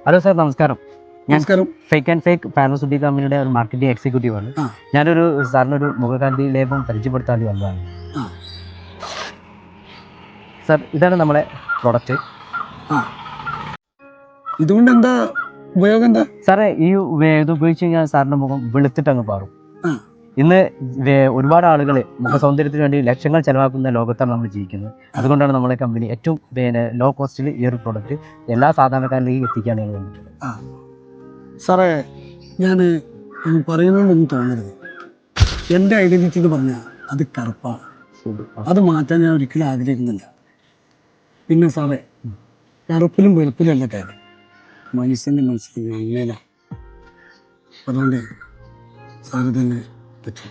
Hello sir, നമസ്കാരം. നമസ്കാരം. Fake and fake pharmaceutical കമ്പനിയുടെ ഒരു മാർക്കറ്റിംഗ് എക്സിക്യൂട്ടീവ് ആണ്. ഞാനൊരു സാറിനൊരു മുഖകാന്തി ലേപം പരിചയപ്പെടുത്താൻ വേണ്ടി വന്നതാണ്. സാർ, ഇതാണ് നമ്മളെ പ്രോഡക്റ്റ്. ഇതുകൊണ്ട് എന്താ ഉപയോഗം? എന്താ സാറേ, ഇത് ഉപയോഗിച്ച് കഴിഞ്ഞാൽ സാറിൻ്റെ മുഖം വെളുത്തിട്ട് അങ്ങ് പാറും. ഇന്ന് ഒരുപാട് ആളുകൾ മുഖ സൗന്ദര്യത്തിന് വേണ്ടി ലക്ഷങ്ങൾ ചെലവാക്കുന്ന ലോകത്താണ് നമ്മൾ ജീവിക്കുന്നത്. അതുകൊണ്ടാണ് നമ്മളെ കമ്പനി ഏറ്റവും ലോ കോസ്റ്റിൽ ഈ ഒരു പ്രോഡക്റ്റ് എല്ലാ സാധാരണക്കാരിലേക്ക് എത്തിക്കുകയാണ് വേണ്ടിയിട്ടുള്ളത്. സാറേ, ഞാൻ പറയുന്നതൊന്നും തോന്നരുത്. എൻ്റെ ഐഡൻറ്റിറ്റി എന്ന് പറഞ്ഞാൽ അത് കറുപ്പാണ്. അത് മാറ്റാൻ ഞാൻ ഒരിക്കലും ആഗ്രഹിക്കുന്നില്ല. പിന്നെ സാറേ, കറുപ്പിലും വെളുപ്പിലും അല്ല കാര്യം, മനുഷ്യൻ്റെ മനസ്സിൽ നന്മയിലാണ്. അതുകൊണ്ട് സാറ് തന്നെ പറ്റും.